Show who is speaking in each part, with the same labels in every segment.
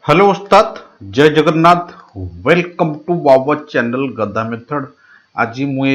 Speaker 1: Hello उस्ताद जय Jagannath. Welcome to our channel Gada method. आज मुझे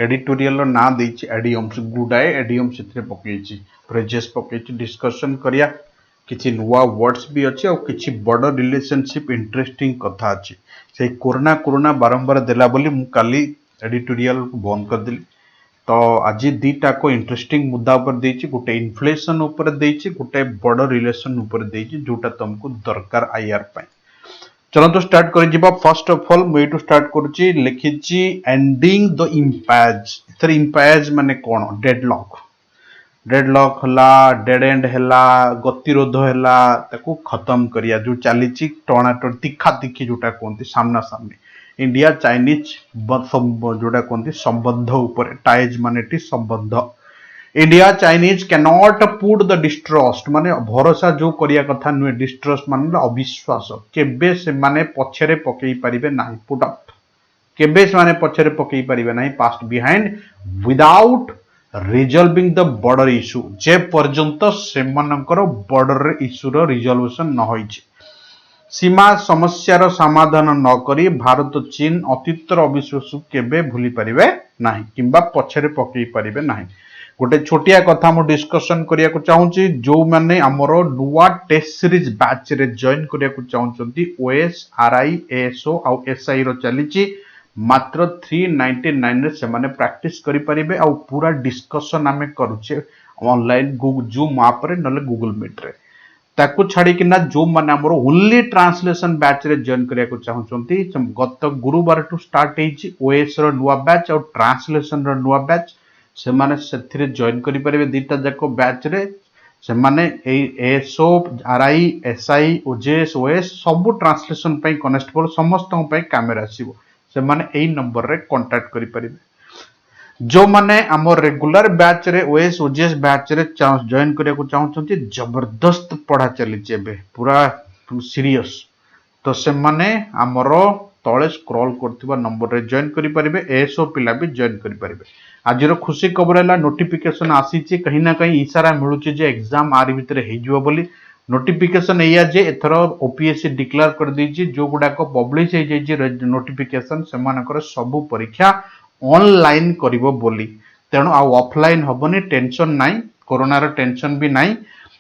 Speaker 1: एडिटोरियल ना देछि एडियम्स गुडाए एडियम्स से पकईछि फ्रेजेस पकईछि डिस्कशन करिया किछि नुआ वर्ड्स भी अच्छे और किछि बड़ रिलेशनशिप इंटरेस्टिंग कथा अच्छी से कोरोना कोरोना बारंबार देला बोली मु काली एडिटोरियल को बंद कर देली। तो आज दीटा को इंटरेस्टिंग मुद्दा ऊपर देछि गोटे इन्फ्लेशन ऊपर देछि गोटे बड़ रिलेशन ऊपर देछि जोटा तुमको दरकार आईआर पाई। चलो स्टार्ट कर जिबा। फर्स्ट ऑफ ऑल मुझे स्टार्ट करुच्ची लिखी एंडिंग द इम्पैज। इथर इम्पैज माने कौन? डेडलॉक। डेडलॉक हला डेड एंड हला गतिरोध हला ताको खत्म करिया जो चली टणाटण तीखा तीखी जोटा कहते सामना सामनी इंडिया चाइनीज जोटा कहते संबंध ऊपर टाइज माने संबंध। India Chinese can not put the distrust माने भरोसा जो करिया कथा नुहे डिस्ट्रस्ट माने अविश्वास केबे से माने पछरे पकई परिबे नाही पुट अप केबे से माने पछरे पकई परिबे नाही past behind without resolving the border issue जे पर्यंत से मानकर बॉर्डर इश्यूर रिजॉल्यूशन न होइछि। सीमा समस्यार समाधान न करी भारत चीन अतीतर अविश्वास केबे भूली परिबे नाही किंबा पछरे पकई परिबे नाही। गोटे छोटिया कथा मु डिस्कशन करिया को चाहूची जो माने हमरो नुवा टेस्ट सीरीज बैच रे जॉइन करिया को चाहउचंती ओएस आरआई एएसओ आ एसआई रो चलीची मात्र 399 रे से माने प्रैक्टिस करि परिबे आ पूरा डिस्कशन आमे करूचे ऑनलाइन गूगल जूम ऐप रे नले गूगल मीट रे ताकू छाड़ी कि ना जो माने हमरो ओनली ट्रांसलेशन बैच रे जॉइन करिया को चाहउचंती गत गुरुवार टू स्टार्ट हेची ओएस रो नुवा बैच और ट्रांसलेशन रो नुवा बैच से माने सेथिरे जॉइन करि परिबे दीटा जाको बैच रे से माने एएसओ आरआई एसआई ओजेएस ओएस सब ट्रांसलेशन पई कनेक्टेबल समस्त पई कैमरा आसीबो से माने एई नंबर रे कांटेक्ट करि परिबे। जो माने हमर रेगुलर बैच रे ओएस ओजेएस बैच रे जॉइन करिया को चाहउछंती जबरदस्त पढ़ा चली जेबे पूरा सीरियस तो से माने हमरो तळे स्क्रॉल करथिबा नंबर रे जॉइन करि परिबे एएसओ पिला भी जॉइन करि परिबे। आज खुशी खबर है नोटिफिकेशन आसी कहीं ना कहीं इशारा मिलूँ जे एग्जाम आर भितर हो बोली नोटिफिकेशन एया जे एथर ओपीएससी डिक्लेयर कर देछि जो गुडाक पब्लिश हो जाइए नोटिफिकेशन से सबु परीक्षा ऑनलाइन करिवो बोली तेणु आ ऑफलाइन हबनी टेंशन नाई कोरोना रो टेंशन भी नाई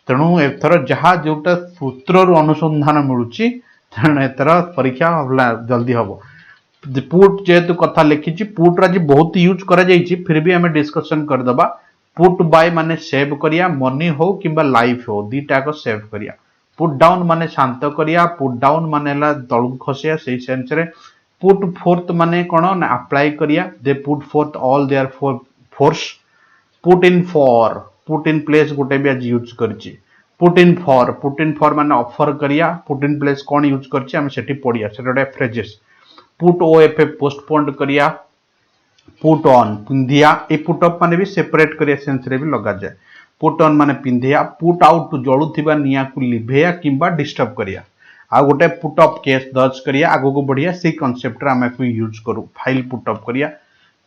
Speaker 1: तेणु एथर जहाँ जोटा सूत्र अनुसंधान मिलूँ तेणु एथर परीक्षा जल्दी हम पुट जेहेतु कथा लिखी पुट आज बहुत यूज करा जाइछि फिर भी हमें डिस्कशन कर दबा। पुट बाय माने सेव करिया मनी हो किंबा लाइफ हो दीटा को सेव करिया। पुट डाउन माने शांत करिया पुट डाउन माने ला तळु खसिया सेही सेंस रे। पुट फोर्थ माने कोन ना अप्लाई करिया they put forth all their force. Put in place गोटे भी आज यूज करछि। पुट इन फॉर माने ऑफर करिया पुट इन प्लेस कोन यूज करछि हम सेठी पढिया सेटा फ्रेजेस। पुट ओएफए पोस्टपोन करिया पुट ऑन पिंधिया ए पुट अप माने भी सेपरेट करिया सेंस रे भी लगा जाए। पुट ऑन माने पिंधिया पुट आउट जळुथिबा निया को लिभेया किंबा डिस्टर्ब करिया आ गोटे पुट अप केस दर्ज करिया आगो को बढ़िया से कांसेप्ट रे हम को यूज करू फाइल पुट अप करिया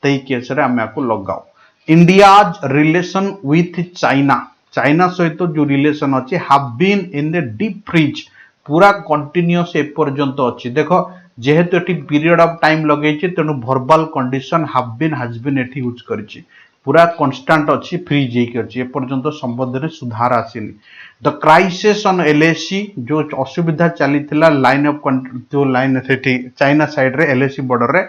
Speaker 1: तई केस रे हम को लगाओ। इंडियाज रिलेशन विथ चाइना सहित जो रिलेशन अच्छी have been in the deep freeze पूरा कंटिन्यूअस ए पर्यंत अच्छी देखो जेहेतु एटी पीरियड ऑफ टाइम लगे तेणु वर्बल कंडीशन हैज बीन एटी यूज करिछि पूरा कांस्टेंट अच्छी फ्रीज होइछि ए पर्यंत संबंध रे सुधार आसीनी। द क्राइसिस ऑन एलएसी जो असुविधा चलीथिला लाइन ऑफ जो लाइन सेठी चाइना साइड रे एलएसी बॉर्डर रे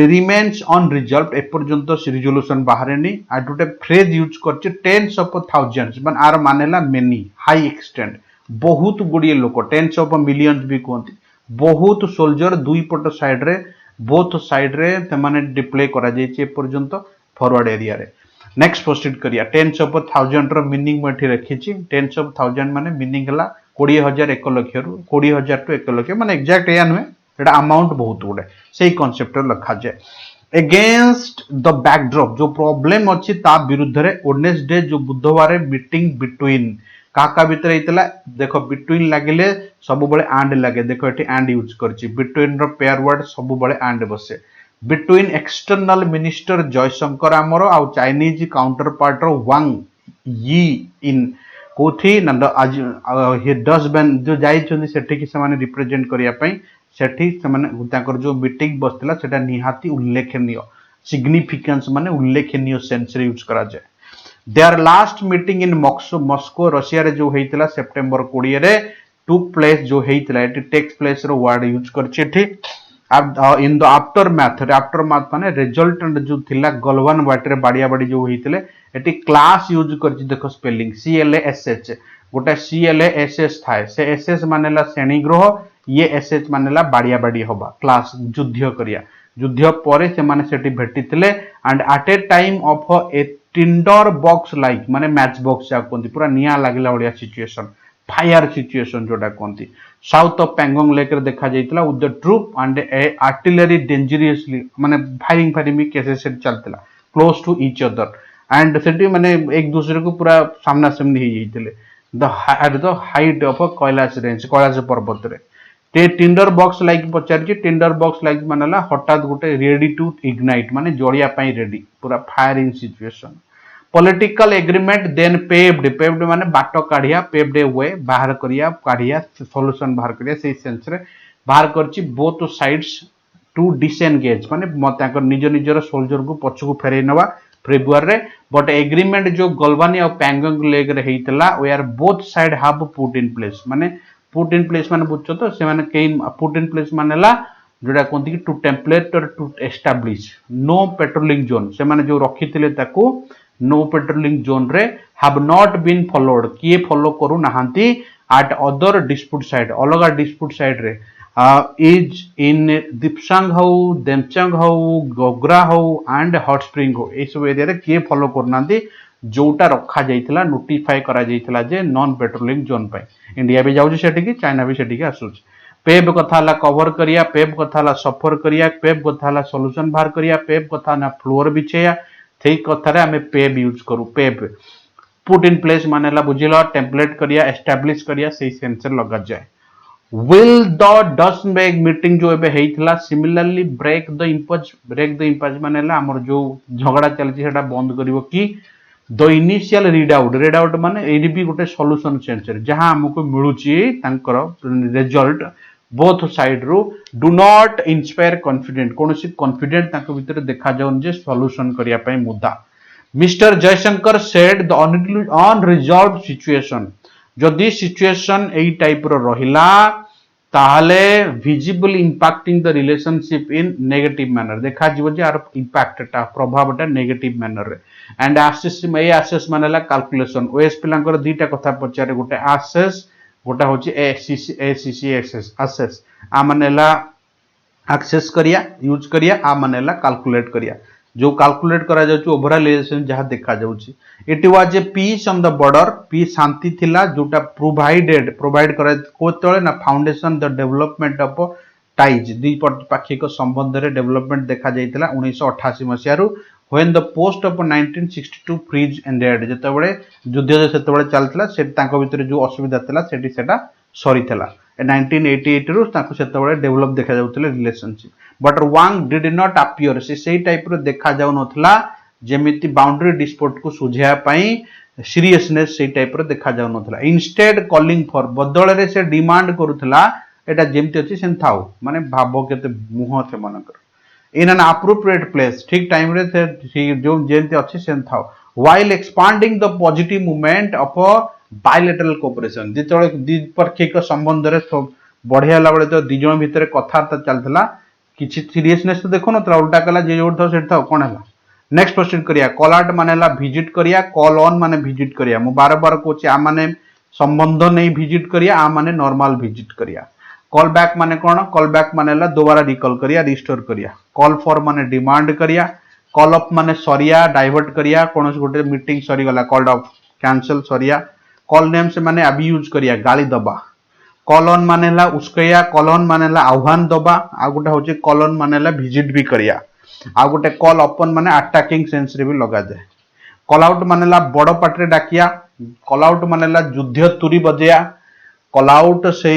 Speaker 1: रिमेन्स ऑन रिजल्व ए पर्यंत रिजोल्यूशन बाहरेनी आ गोटे फ्रेज यूज करछि टेन्स ऑफ थाउजेंड्स माने आर मानेला मेनी हाई एक्सटेंट बहुत गुड़िए लोक टेन्स ऑफ मिलियंस भी कहते बहुत सोल्जर दुई पट साइड रे बोथ साइड रे तमाने डिप्लॉय करा जायछि पर्यंत फॉरवर्ड एरिया रे। नेक्स्ट प्रोसीड करिया टेन्स ऑफ थाउजेंड रो मीनिंग मठी रखिछि टेन्स ऑफ थाउजेंड माने मीनिंग हला 20000 1 लाख रु 20000 टू 1 लाख माने एग्जैक्ट या नुहे एटा अमाउंट बहुत गुडे सेही कांसेप्ट लिखा जाए। अगेंस्ट द बैकड्रॉप जो प्रॉब्लम अछि ता विरुद्ध रे वेडनेसडे जो बुधवार मीटिंग बिटवीन काका भीतर हेतला देखो बिटवीन लागिले सब बळे एंड लागे देखो एटी एंड यूज करछि बिटवीन रो पेयर वर्ड सब बळे एंड बसे बिटवीन एक्सटर्नल मिनिस्टर जयशंकर आमरो आ चाइनीज काउंटर पार्ट रो वांग यी इन कोथी ना आज हे डस बैन जो जाइछन सेठी कि से रिप्रेजेंट करिया पई सेठी से जो मीटिंग बसला सेटा निहाती उल्लेखनीय सिग्निफिकेंस माने उल्लेखनीय सेंस रे यूज करा जाए their last meeting in Moscow Russia रे जो हेइतला सेप्टेम्बर 20 रे टुक प्लेस जो हेइतला एटी टेक्स प्लेस रो वर्ड यूज करछि एठी इन द आफ्टर मैथ माने रिजल्टेंट जो थिला गलवान वाटर बाड़िया बाड़ी जो हेइतले एटी क्लास यूज करछि देखो स्पेलिंग CLASH गोटे CLASS थाए से SS मानेला श्रेणी ग्रह ये SS मानेला बाड़िया बाड़ी होबा क्लास युद्ध करिया युद्ध परे से माने सेठी भेटितले and at a time of a tinder box like माने मैच बॉक्स जा कोंती पूरा निया लागला ओडिया सिचुएशन फायर सिचुएशन जोटा कोंती साउथ ऑफ पैंगोंग लेक रे देखा जाइतला with the troop and a artillery dangerously माने फायरिंग भी केसे से चलतला close to each other and सेठी माने एक दूसरे को पूरा सामना सामनी ही जाइतले at the height of Kailash range Kailash पर्वत रे ते टिंडर बॉक्स लाइक पचारि टिंडर बॉक्स लाइक मानेला हठात गोटे रेडी टू इग्नाइट माने जड़िया पाई रेडी पूरा firing situation political agreement then paved माने बाट काढ़िया पेव्ड ए वे बाहर करिया काढ़िया सॉल्यूशन बाहर करिया से सेंस रे बाहर करछि बोथ साइड्स टू डिसएंगेज माने ताकर निज निजर सोल्जर को पछकु फेरै नवा फेब्रुआरी रे बट एग्रीमेंट जो गलवानी और पैंगोंग लेक रे हेइतला we are both side have put in place माने पुट इन प्लेस माने बुझछो तो से माने केन पुट इन प्लेस मानेला जोडा कोंती कि टू टेम्पलेट और to establish no patrolling zone से माने जो रखिथिले ताकू नो पेट्रोलिंग जोन रे हैव नॉट बीन फॉलोड किए फॉलो करू नाहंती एट अदर डिस्प्यूट साइड अलगा डिस्प्यूट साइड रे इज इन दीपसांग हो देमचांग हो गोगरा हो एंड हॉट स्प्रिंग हो ए सब एरिया रे किए फॉलो करनांती जोटा रखा जाइतला नोटिफाई करा जाइतला जे नॉन पेट्रोलिंग जोन पाई इंडिया भी जाउछ सेठी की चाइना भी सेठी की आसुछ पेब कथा ला कवर करिया पेब कथा ला सफर करिया पेब कथा ला सॉल्यूशन बाहर करिया पेब कथा ना फ्लोर बिछेया थई कथा रे हमें पेब यूज करू पेब पुट इन प्लेस मानेला बुझिलो टेम्पलेट करिया एस्टैब्लिश करिया सेही सेंसर लगा जाए will the dust bag meeting जो एबे हेइतला सिमिलरली ब्रेक द इम्पज मानेला हमर जो झगड़ा चलछि सेटा बंद करिवो कि द इनिशियल रीड आउट माने एडी भी गोटे सॉल्यूशन सेंसर जहां हमको मिलुची तांकर रिजल्ट बोथ साइड रो डू नॉट इंस्पायर कॉन्फिडेंट कोनोसी कॉन्फिडेंट तांको भीतर देखा जाउन जे सॉल्यूशन करिया पई मुद्दा mister Jaishankar said the unresolved situation जदि सिचुएशन एई टाइप रो रहिला ताहले visible impacting the relationship in negative manner देखा जीवो जे आर इंपैक्टटा प्रभावटा नेगेटिव मैनर रे एंड एसेस मानेला कैलकुलेशन ओएस पिलांकर दीटा कथा पचारे गोटे एसेस गोटा होची एसीसी एसेस आ मानेला एक्सेस करिया यूज करिया आ मानेला कैलकुलेट करिया जो कैलकुलेट करा जाउची ओवरऑल रिलेशन जहां देखा जाउची it was a peace on the border peace शांति थिला जोटा प्रोवाइड करा कोतळे ना foundation the development of ties दी पाक्षिक संबंध रे डेवलपमेंट देखा जाइतला 1988 मसिया रु when the post of 1962 freeze ended जतबळे युद्ध सेतबळे चलतला से तांको भीतर जो असुविधा थला सेटी सेटा सरीथला 1988 रु तांको सेतबळे डेवलप देखा जाउतले relationship but Wang did not appear से टाइप रो देखा जाउ नथला जेमिति बाउंड्री डिस्प्यूट को सुझिया पई सीरियसनेस से टाइप रो देखा जाउ नथला इंस्टेड कॉलिंग फॉर बदल रे से डिमांड करूथला एटा जेमिति अछि सेन थाउ माने भाबो केते मुह थे मनकर इन एन अप्रोप्रिएट प्लेस ठीक टाइम रे जो जेमिति अछि सेन थाउ while expanding the positive movement of bilateral cooperation जेतळे द्विपक्षीय संबंध रे बढ़ियाला बेले तो दि जण भितर कथार्थ चलतला किछि सीरियसनेस तो देखो न उल्टा कला जे जोड था सेट था कोन हला नेक्स्ट क्वेश्चन करिया कॉल आउट मानेला विजिट करिया कॉल ऑन माने विजिट करिया मु बार बार कोची आ माने संबंध नहीं विजिट करिया आ माने नॉर्मल विजिट करिया कॉल बैक माने कोन कॉल बैक मानेला दोबारा रिकॉल करिया रिस्टोर करिया कॉल फॉर माने डिमांड करिया कॉल अप माने सरिया डाइवर्ट करिया कोनस गोटे मीटिंग सरी गला कॉल्ड ऑफ कैंसिल सरिया कॉल नेम से माने अभी यूज करिया गाली दबा कॉलन मानेला उसकया कॉलन मानेला आह्वान दबा आ गोटे होचे कॉलन मानेला विजिट भी करिया आ गोटे कॉल ओपन माने अटैकिंग सेंस रे भी लगा जाए कॉल आउट मानेला बड़ पाटरे डाकिया कॉल आउट मानेला युद्ध तुरी बजेया कॉल आउट से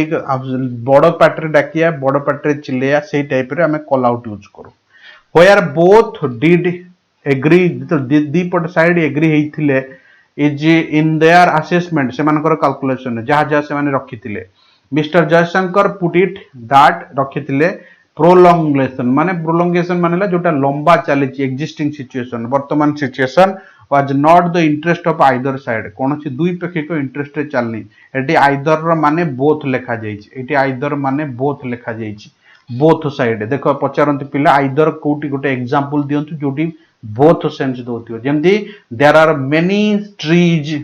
Speaker 1: बड़ पाटरे डाकिया बड़ पाटरे चिल्लेया से टाइप रे हमें कॉल आउट यूज करू वेयर बोथ डिड एग्री दी पट साइड एग्री हेइथिले इज इन देयर असेसमेंट से मानकर कैलकुलेशन जहाँ जहाँ से माने रखिथिले mister Jaishankar put it that रखिथिले प्रोलंगेशन माने जोटा लंबा चली एक्जिस्टिंग सिचुएशन वर्तमान situation was not the interest of either side कौन सी दुई पक्षिक इंटरेस्ट चलनी एटी आइदर माने बोथ लेखा जाइछि एटी आइदर माने बोथ लेखा जाइछि बोथ साइड देख पचारती पिला आइदर कोटी गोटे एग्जांपल दियंतु जोटी बोथ सेंस दोथियो जेमती देयर आर मेनी ट्रीज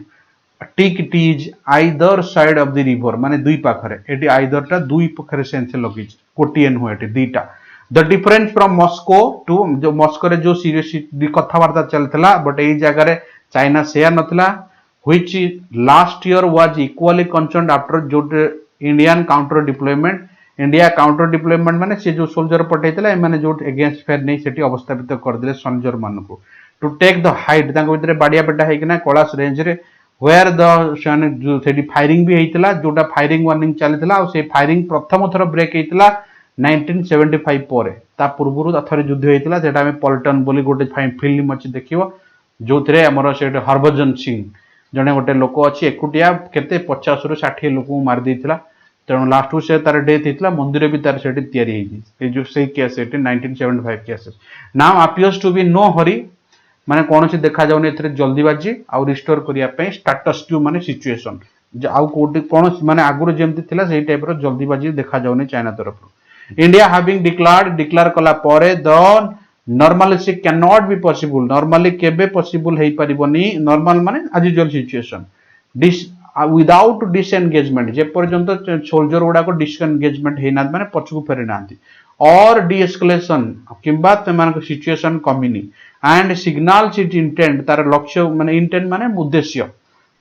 Speaker 1: टिक टीज either side of the river माने दुई पाखरे एटी आइदर टा दुई पाखरे सेंस लगी कोटी एन हुए एटी दुईटा the difference from Moscow to जो मॉस्को रे जो सीरियस कथावार्ता चलतला बट एई जगह रे चाइना शेयर नथला which last year was equally concerned after जो Indian counter deployment India counter deployment माने से जो सोल्जर पठेतला माने जो अगेंस्ट फेयर नहीं सेठी अवस्थापित कर दिले सोल्जर मानको टू टेक द हाइट तांको भितरे बाडिया पेटा हेकिना कोलास रेंज रे वेयर द सेठी फायरिंग भी हेइतला जोटा फायरिंग वार्निंग चलितला और से फायरिंग प्रथम थर ब्रेक हेइतला 1975 पर ता पूर्व थरे युद्ध हेइतला जेटा हमें पल्टन बोली गोटे फिल्म अछि देखिवो जोथरे हमर से हरभजन सिंह जने गोटे लोक अछि एकुटिया केते 50 रु 60 लोक मार देइतला तेणु लास्ट से तार डेथ होता मंदिर भी तार से जो से case 1975 case now appears to be no hurry माने कौन से देखा जाउनी एथरे जल्दीबाजी आउ रिस्टोर करिया पे स्टेटस क्यू माने सिचुएशन आउ कोटी कौन माने आगुर जेमती थिला सेही टाइप रो जल्दीबाजी देखा जाउनी चाइना तरफ इंडिया हैविंग डिक्लेयर कला परे the normality can not be possible normally केबे पॉसिबल हेई परिबनी नॉर्मल माने as usual situation without disengagement जे पर्यंत सोल्जर गुडा को डिसएंगेजमेंट हेना माने पछकु फेरि नांती और डीएस्केलेशन किंबा तमान सिचुएशन कमिनी एंड सिग्नल सिट इंटेंट तार लक्ष्य माने इंटेंट माने उद्देश्य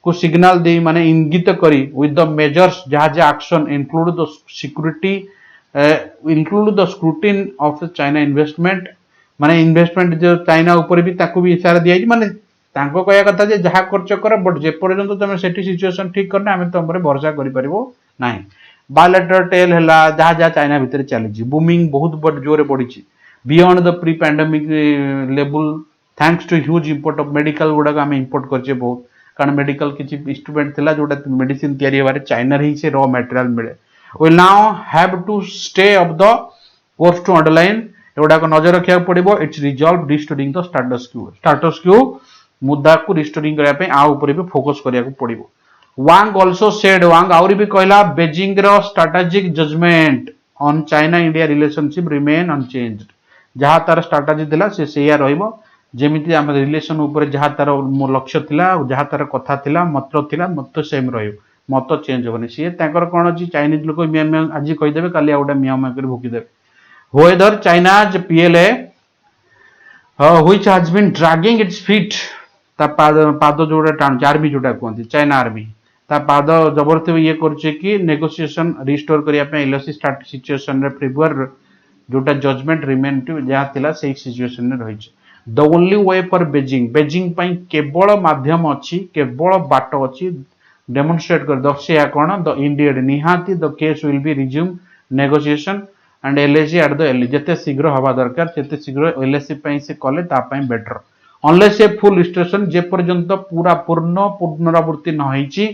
Speaker 1: को सिग्नल दे माने इंगित करी विथ द मेजर्स जहा जे action include the security include the scrutiny of China investment माने इन्वेस्टमेंट जो चाइना ऊपर भी ताको भी इशारा दिया माने तांको कहया कथा जे जहा खर्च कर बट जे पर्यंत तमे सेठी सिचुएशन ठीक करना हमें तुम भरोसा करि परिबो नाही बायोलेटरल टेल हला जहा जहा चाइना भीतर चली बूमिंग बहुत बड़ जोरे बढ़ी beyond the pre pandemic level thanks to huge import of medical गुडा आम इंपोर्ट करछे बहुत कारण मेडिकल किछि इंस्ट्रूमेंट थिला जोटा मेडिसिन तयारी हेबारे चाइना रे से रॉ मटेरियल मिले will now have to stay of the course to underline एगुडा को नजर रखिया पड़िबो it's resolve restoring the status quo मुद्दा को रिस्टोरिंग करया पे आ ऊपर भी फोकस करिया को पड़िबो वांग आल्सो सेड वांग आउरी भी कहला बेजिंग रो strategic judgment on China India relationship remain unchanged जहा तार स्ट्रेटेजी दिला से सेया रहइबो जेमिति हम रिलेशन ऊपर जहा तार लक्ष्य थिला जहा तार कथा थिला मत सेम रहइबो मत चेंज होबनी से ताकर कोन अछि चाइनीज लोक मियां आज कहि देबे काली आउडा मियां कर भुकी देबे whether China's PLA which has been dragging its feet ता पाद जोड़ा टाण आर्मी जोटा कहते चाइना आर्मी ता पाद जबरदस्ती ये करछे कि नेगोशिएशन रिस्टोर करिया पे एलओसी स्टार्ट सिचुएशन रे फेवर जोटा जजमेंट रिमेन टू जहा थिला सेही सिचुएशन रे रहिछ the only way for Beijing पई केवल माध्यम अछि केवल बाट अछि डेमोन्स्ट्रेट कर दर्शिया कोन द इंडियड निहाती the case will be resume negotiation and LAC at the L जते शीघ्र हवा दरकार जते शीघ्र एलएसी पई से कले ता पई better unless a full restoration जे पर्यंत पूरा पूर्ण पुनरावृत्ति न होईची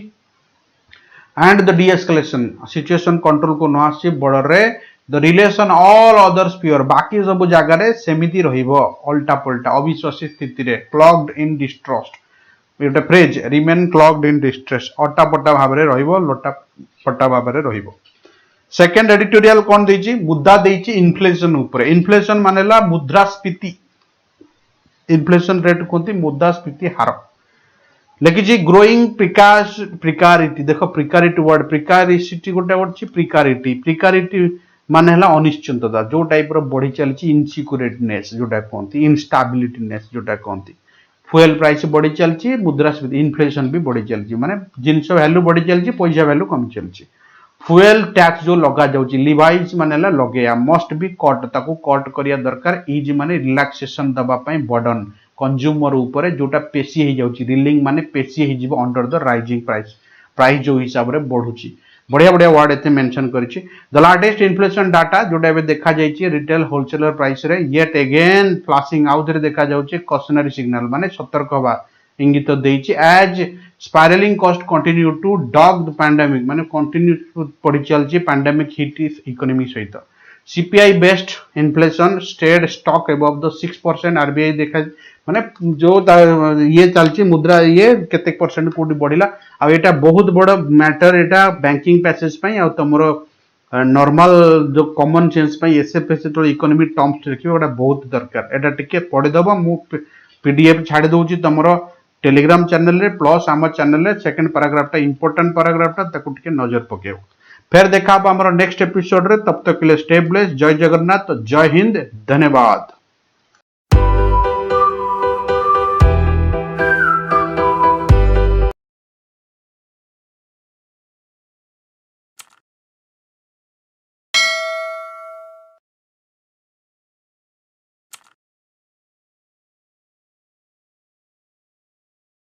Speaker 1: and the deescalation situation control को न आसी बॉर्डर रे the relation all others pure बाकी सब जगह रे सेमिति रहिबो उल्टा पलटा अविश्वासी स्थिति रे clogged in distrust Etah phrase remain clogged in distress अटा पटा भाव रे रहिबो लोटा पटा भाव रे रहिबो सेकंड एडिटोरियल कोन देछि मुद्दा देछि इन्फ्लेशन ऊपर इन्फ्लेशन मानेला मुद्रास्फीति इन्फ्लेशन रेट कहते मुद्रास्फीति हार लिखी ग्रोइंग प्रिकारिटी देख प्रिकारिटी वर्ड प्रिकारिटी गोटे वर्ड प्रिकारिटी माने हला अनिश्चितता जो टाइप रो बढ़ी चलची इनसिक्योरिटीनेस जोटा कहते इनस्टेबिलिटीनेस जोटा कहते फ्यूएल प्राइस बढ़ी चलची मुद्रास्फीति इन्फ्लेशन भी बढ़ी चलची माने जिंस वैल्यू बढ़ी चलची पैसा वैल्यू कम चलची फ्यूएल टैक्स जो लगा जाउची लिवाइज माने ला लगेया मस्ट बी कट ताको कट करिया दरकार इज माने रिलैक्सेशन दबा पई बर्डन कंज्यूमर ऊपर जोटा पेशी हे जाउची रिलिंग माने पेशी हे जीव अंडर द राइजिंग प्राइस जो हिसाब रे बढ़ुची बढ़िया बढ़िया वर्ड एते मेंशन करिछि द लाटेस्ट इन्फ्लेशन डाटा जोटा एबे देखा जाइछि रिटेल होलसेलर प्राइस रे येट अगेन फ्लैशिंग आउट रे देखा जाउछि कॉशनरी सिग्नल माने सतर्क हवा इंगित देइछि as spiralling cost continue to dog the pandemic माने कंटिन्यू पड़ी चलछि पैंडेमिक हिट इज इकोनॉमी सहित CPI based inflation stayed stuck above the 6% RBI देखा माने जो ये चलछि मुद्रा ये केते परसेंट कोडी बढ़िला आ एटा बहुत बड़ मैटर एटा बैंकिंग पैसेज पई आ तमरो नॉर्मल जो कॉमन सेंस पई एसएफएस तो इकोनॉमी टर्म्स देखियो एटा बहुत दरकार एटा टिके पढि दबो मु पीडीएफ छाड़ी दउछि तमरो टेलीग्राम चैनल रे प्लस आम चैनल रे सेकंड पैराग्राफ टा इंपोर्टेंट पैराग्राफ टा ताकू टिके नजर पकेओ फिर देखा हमरो नेक्स्ट एपिसोड रे तब तक के लिए स्टे ब्लेस्ड जय जगन्नाथ जय हिंद धन्यवाद।